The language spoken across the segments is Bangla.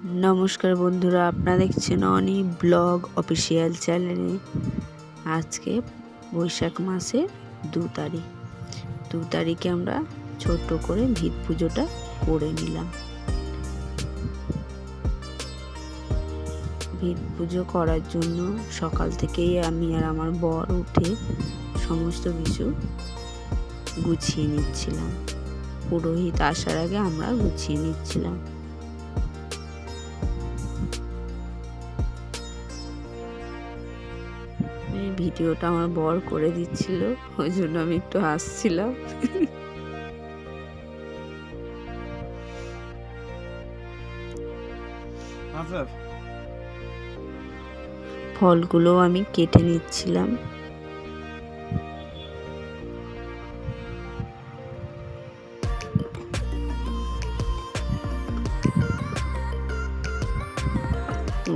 নমস্কার বন্ধুরা, আপনারা দেখছেন অনি ব্লগ অফিসিয়াল চ্যানেলে। আজকে বৈশাখ মাসের 2 তারিখে আমরা ছোট করে ভিত পুজোটা করে নিলাম। ভিত পুজো করার জন্য সকাল থেকেই আমি আর আমার বর উঠে সমস্ত কিছু গুছিয়ে নিচ্ছিলাম। পুরোহিত আসার আগে আমরা গুছিয়ে নিচ্ছিলাম। ভিডিওটা আমার বর করে দিচ্ছিল, ওই জন্য আমি একটু হাসছিলাম। ফলগুলো আমি কেটে নিচ্ছিলাম।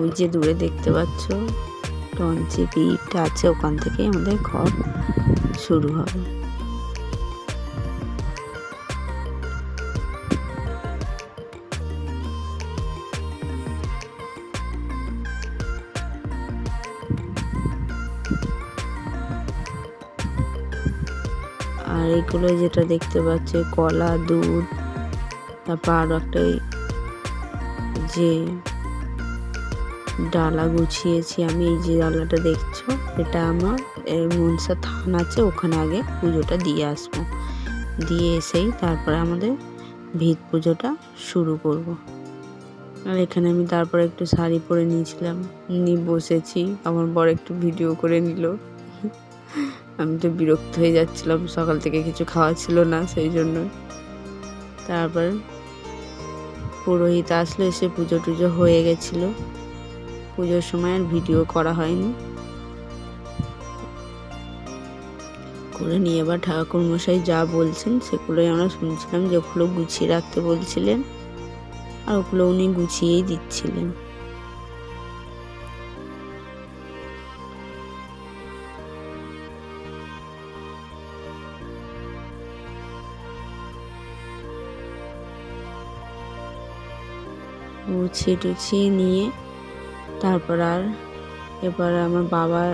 ওই যে দূরে দেখতে পাচ্ছ টঞ্চে পিঠ আছে, ওখান থেকে আমাদের ঘর শুরু হবে। আর এগুলো যেটা দেখতে পাচ্ছ কলা, দুধ, তারপর আরো একটা যে ডালা গুছিয়েছি আমি, এই যে ডালাটা দেখছো এটা আমার মনসা থান আছে, ওখানে আগে পুজোটা দিয়ে আসবো। দিয়ে এসেই তারপরে আমাদের ভিত পুজোটা শুরু করব। আর এখানে আমি তারপরে একটু শাড়ি পরে নিয়েছিলাম, নিয়ে বসেছি। আমার বর একটু ভিডিও করে নিল। আমি তো বিরক্ত হয়ে যাচ্ছিলাম, সকাল থেকে কিছু খাওয়া ছিল না, সেই জন্য। তারপর পুরোহিত আসলো, এসে পুজো টুজো হয়ে গেছিলো। পুজোর সময় আর ভিডিও করা হয়নি। করে নিয়ে এবার ঠাকুরমশাই যা বলছেন সেগুলোই আমরা শুনছিলাম, যে ওগুলো গুছিয়ে রাখতে বলছিলেন, আর ওগুলো উনি গুছিয়েই দিচ্ছিলেন। গুছিয়ে টুছিয়ে নিয়ে তারপর এবার আমার বাবার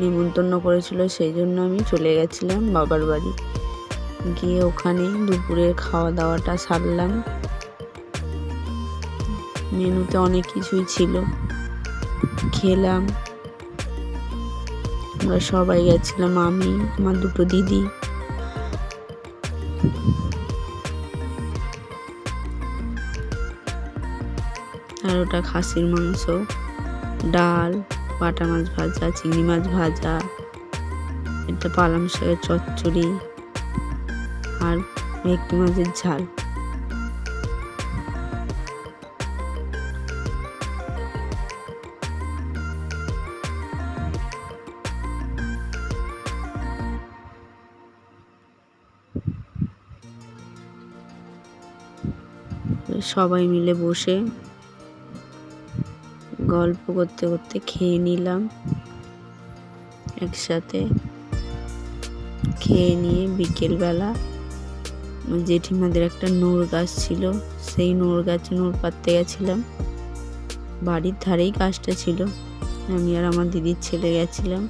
নিমন্ত্রণ করেছিল, সেই জন্য আমি চলে গেছিলাম বাবার বাড়ি। গিয়ে ওখানে দুপুরের খাওয়া দাওয়াটা সারলাম। মেনুতে অনেক কিছুই ছিল, খেলাম। আমরা সবাই গেছিলাম, আমি, আমার দুটো দিদি। আর ওটা খাসির মাংস, ডাল, বাটা মাছ ভাজা, চিংড়ি মাছ ভাজা, এটা পালং শাকের চচ্চড়ি, আর ভেটকি মাছের ঝাল। সবাই মিলে বসে গল্প করতে করতে খেয়ে নিলাম একসাথে। খেয়ে নিয়ে বিকেলবেলা জেঠিমাদের একটা নোড় গাছ ছিল, সেই নোড় গাছে নোড় পাড়তে গেছিলাম। বাড়ির ধারেই গাছটা ছিল, আমি আর আমার দিদির ছেলে গেছিলাম।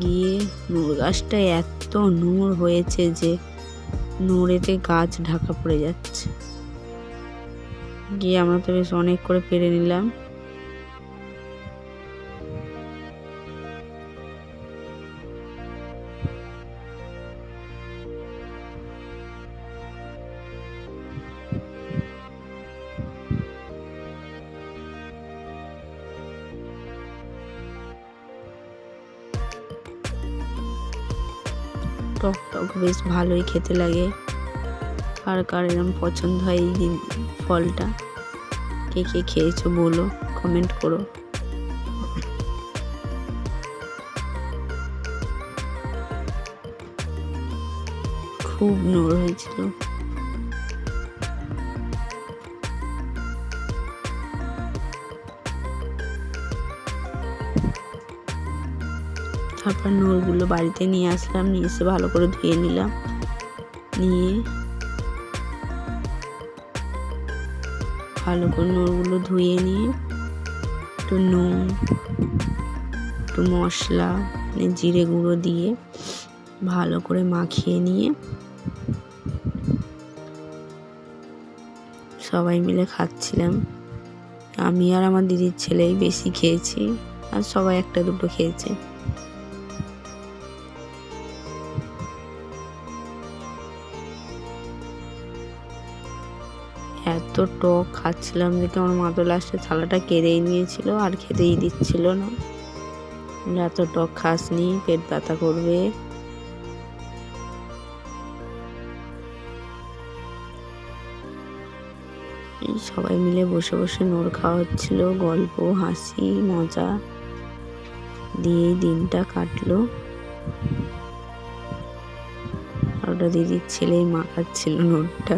গিয়ে নোড় গাছটা এত নোড় হয়েছে যে নোড়েতে গাছ ঢাকা পড়ে যাচ্ছে। গিয়ে আমরা তো বেশ অনেক করে পেরে নিলাম। টক টক বেশ ভালোই খেতে লাগে। কার কার এরকম পছন্দ হয় এই ফলটা, কে কে খেয়েছো বলো, কমেন্ট করো। খুব নোড় হয়েছিল। তারপর নোড়গুলো বাড়িতে নিয়ে আসলাম, নিয়ে এসে ভালো করে ধুয়ে নিলাম। নিয়ে ভালো করে নোড়গুলো ধুয়ে নিয়ে একটু নুন, একটু মশলা, জিরে গুঁড়ো দিয়ে ভালো করে মাখিয়ে নিয়ে সবাই মিলে খাচ্ছিলাম। আমি আর আমার দিদির ছেলেই বেশি খেয়েছি, আর সবাই একটা দুটো খেয়েছে। এত টক খাচ্ছিলাম দেখে আমার মা তো লাস্টে থালাটা কেড়েই নিয়েছিল, আর খেতেই দিচ্ছিল না। এত টক খাসনি, পেট ব্যথা করবে। সবাই মিলে বসে বসে নোড় খাওয়া হচ্ছিল, গল্প, হাসি, মজা দিয়েই দিনটা কাটলো। আর ওটা দিদির ছেলেই মাখাচ্ছিল নোড়টা।